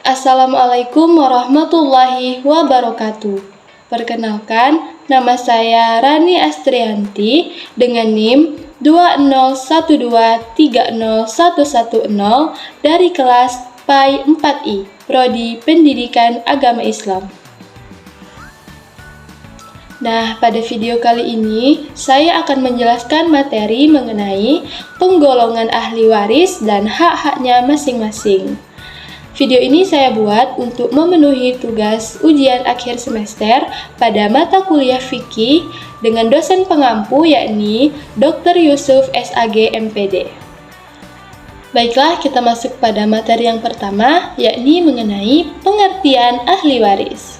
Assalamualaikum warahmatullahi wabarakatuh. Perkenalkan, nama saya Rani Astrianti dengan NIM 201230110 dari kelas PAI 4I, Prodi Pendidikan Agama Islam. Nah, pada video kali ini, saya akan menjelaskan materi mengenai penggolongan ahli waris dan hak-haknya masing-masing. Video ini saya buat untuk memenuhi tugas ujian akhir semester pada mata kuliah fikih dengan dosen pengampu yakni Dr. Yusuf SAG MPD. Baiklah, kita masuk pada materi yang pertama, yakni mengenai pengertian ahli waris.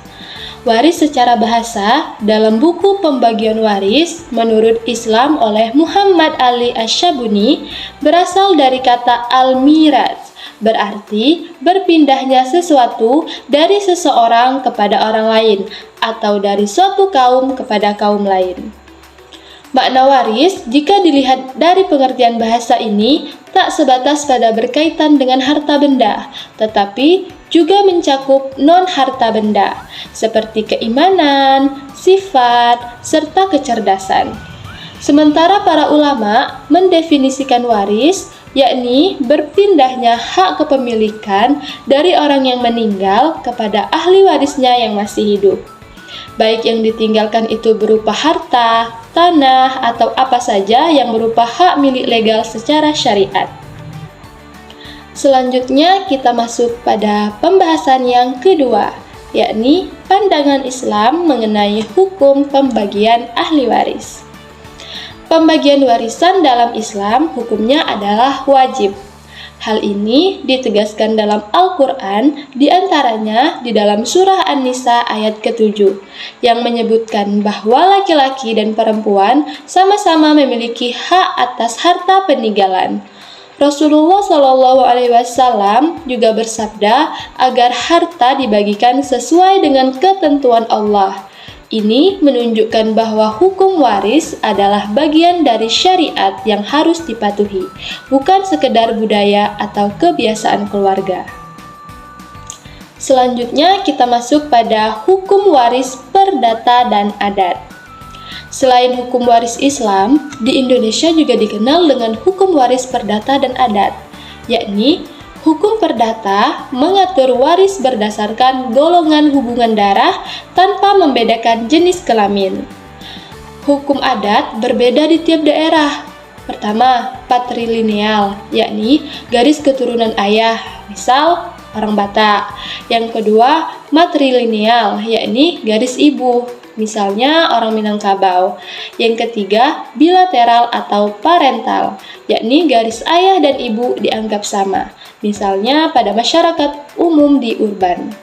Waris secara bahasa dalam buku Pembagian Waris menurut Islam oleh Muhammad Ali Asyabuni berasal dari kata al-miras, berarti berpindahnya sesuatu dari seseorang kepada orang lain atau dari suatu kaum kepada kaum lain. Makna waris jika dilihat dari pengertian bahasa ini tak sebatas pada berkaitan dengan harta benda, tetapi juga mencakup non-harta benda seperti keimanan, sifat, serta kecerdasan. Sementara para ulama mendefinisikan waris yakni berpindahnya hak kepemilikan dari orang yang meninggal kepada ahli warisnya yang masih hidup. Baik yang ditinggalkan itu berupa harta, tanah, atau apa saja yang berupa hak milik legal secara syariat. Selanjutnya kita masuk pada pembahasan yang kedua, yakni pandangan Islam mengenai hukum pembagian ahli waris. Pembagian warisan dalam Islam hukumnya adalah wajib. Hal ini ditegaskan dalam Al-Quran, diantaranya di dalam surah An-Nisa ayat ke-7, yang menyebutkan bahwa laki-laki dan perempuan sama-sama memiliki hak atas harta peninggalan. Rasulullah SAW juga bersabda agar harta dibagikan sesuai dengan ketentuan Allah. Ini menunjukkan bahwa hukum waris adalah bagian dari syariat yang harus dipatuhi, bukan sekedar budaya atau kebiasaan keluarga. Selanjutnya kita masuk pada hukum waris perdata dan adat. Selain hukum waris Islam, di Indonesia juga dikenal dengan hukum waris perdata dan adat, yakni hukum perdata mengatur waris berdasarkan golongan hubungan darah tanpa membedakan jenis kelamin. Hukum adat berbeda di tiap daerah. Pertama, patrilineal, yakni garis keturunan ayah, misal orang Batak. Yang kedua, matrilineal, yakni garis ibu, misalnya orang Minangkabau. Yang ketiga, bilateral atau parental, yakni garis ayah dan ibu dianggap sama, misalnya pada masyarakat umum di urban.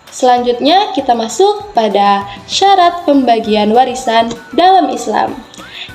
Selanjutnya kita masuk pada syarat pembagian warisan dalam Islam,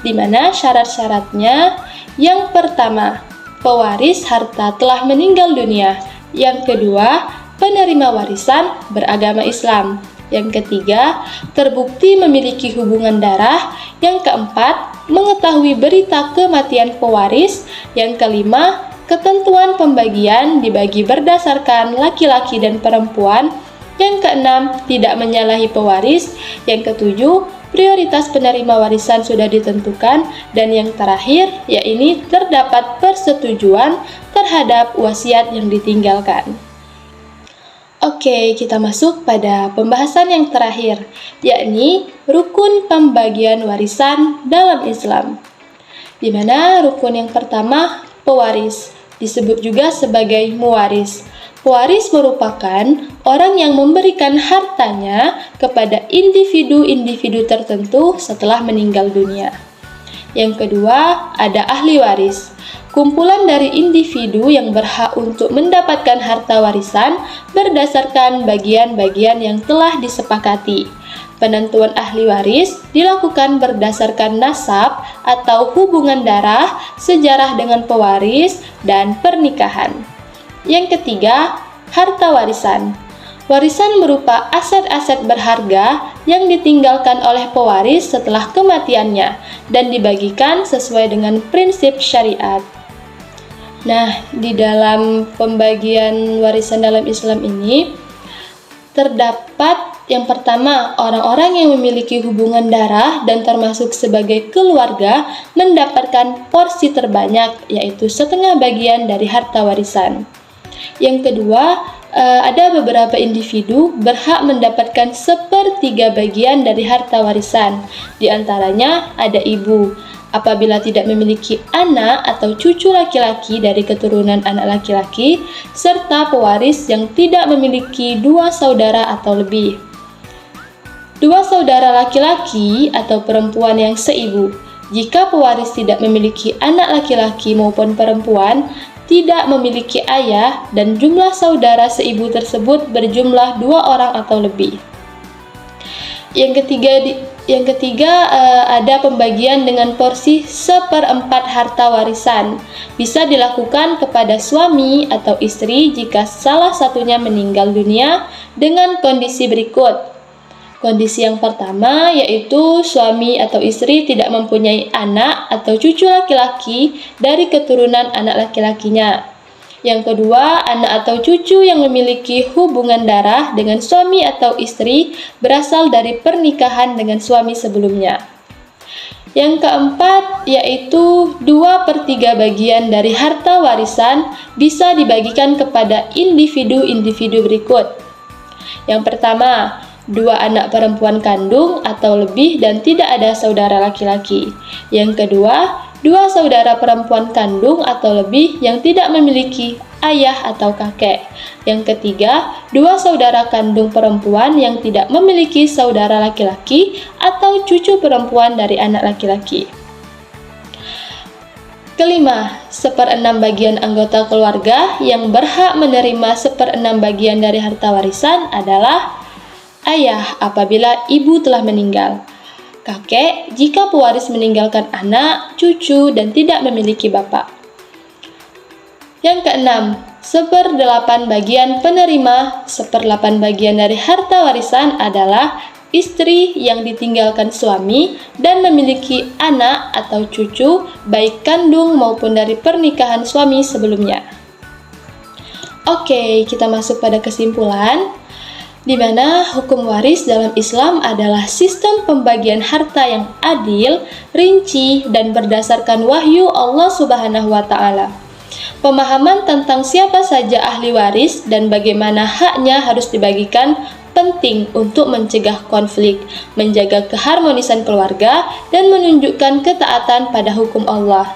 di mana syarat-syaratnya yang pertama, pewaris harta telah meninggal dunia. Yang kedua, penerima warisan beragama Islam. Yang ketiga, terbukti memiliki hubungan darah. Yang keempat, mengetahui berita kematian pewaris. Yang kelima, ketentuan pembagian dibagi berdasarkan laki-laki dan perempuan. Yang keenam, tidak menyalahi pewaris. Yang ketujuh, prioritas penerima warisan sudah ditentukan. Dan yang terakhir, yaitu terdapat persetujuan terhadap wasiat yang ditinggalkan. Oke, kita masuk pada pembahasan yang terakhir, yakni rukun pembagian warisan dalam Islam. Di mana rukun yang pertama, pewaris, disebut juga sebagai muwaris. Pewaris merupakan orang yang memberikan hartanya kepada individu-individu tertentu setelah meninggal dunia. Yang kedua, ada ahli waris. Kumpulan dari individu yang berhak untuk mendapatkan harta warisan berdasarkan bagian-bagian yang telah disepakati. Penentuan ahli waris dilakukan berdasarkan nasab atau hubungan darah, sejarah dengan pewaris, dan pernikahan. Yang ketiga, harta warisan. Warisan berupa aset-aset berharga yang ditinggalkan oleh pewaris setelah kematiannya dan dibagikan sesuai dengan prinsip syariat. Nah, di dalam pembagian warisan dalam Islam ini terdapat yang pertama, orang-orang yang memiliki hubungan darah dan termasuk sebagai keluarga mendapatkan porsi terbanyak, yaitu setengah bagian dari harta warisan. Yang kedua, ada beberapa individu berhak mendapatkan sepertiga bagian dari harta warisan. Di antaranya ada ibu, apabila tidak memiliki anak atau cucu laki-laki dari keturunan anak laki-laki, serta pewaris yang tidak memiliki dua saudara atau lebih. Dua saudara laki-laki atau perempuan yang seibu. Jika pewaris tidak memiliki anak laki-laki maupun perempuan, tidak memiliki ayah, dan jumlah saudara seibu tersebut berjumlah 2 orang atau lebih. Yang ketiga, ada pembagian dengan porsi 1/4 harta warisan. Bisa dilakukan kepada suami atau istri jika salah satunya meninggal dunia dengan kondisi berikut. Kondisi yang pertama yaitu suami atau istri tidak mempunyai anak atau cucu laki-laki dari keturunan anak laki-lakinya. Yang kedua, anak atau cucu yang memiliki hubungan darah dengan suami atau istri berasal dari pernikahan dengan suami sebelumnya. Yang keempat, yaitu 2/3 bagian dari harta warisan bisa dibagikan kepada individu-individu berikut. Yang pertama, 2 anak perempuan kandung atau lebih dan tidak ada saudara laki-laki. Yang kedua, 2 saudara perempuan kandung atau lebih yang tidak memiliki ayah atau kakek. Yang ketiga, 2 saudara kandung perempuan yang tidak memiliki saudara laki-laki atau cucu perempuan dari anak laki-laki. Kelima, 1/6 bagian anggota keluarga yang berhak menerima 1/6 bagian dari harta warisan adalah ayah apabila ibu telah meninggal, kakek jika pewaris meninggalkan anak, cucu, dan tidak memiliki bapak. Yang keenam, 1/8 bagian penerima 1/8 bagian dari harta warisan adalah istri yang ditinggalkan suami dan memiliki anak atau cucu baik kandung maupun dari pernikahan suami sebelumnya. Oke, kita masuk pada kesimpulan, di mana hukum waris dalam Islam adalah sistem pembagian harta yang adil, rinci, dan berdasarkan wahyu Allah Subhanahu wa Ta'ala. Pemahaman tentang siapa saja ahli waris dan bagaimana haknya harus dibagikan penting untuk mencegah konflik, menjaga keharmonisan keluarga, dan menunjukkan ketaatan pada hukum Allah.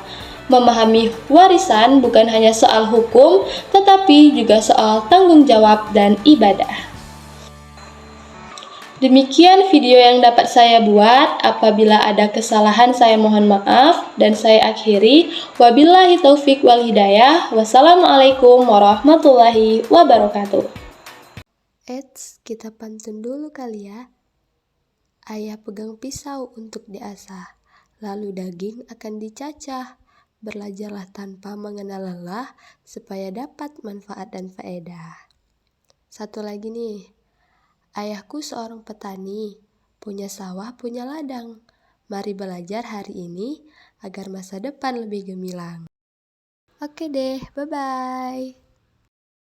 Memahami warisan bukan hanya soal hukum, tetapi juga soal tanggung jawab dan ibadah. Demikian video yang dapat saya buat. Apabila ada kesalahan saya mohon maaf dan saya akhiri. Wabillahi taufik wal hidayah. Wassalamualaikum warahmatullahi wabarakatuh. Eits, kita pantun dulu kali ya. Ayah pegang pisau untuk diasah, lalu daging akan dicacah. Belajarlah tanpa mengenal lelah, supaya dapat manfaat dan faedah. Satu lagi nih. Ayahku seorang petani, punya sawah, punya ladang. Mari belajar hari ini agar masa depan lebih gemilang. Oke deh, bye-bye.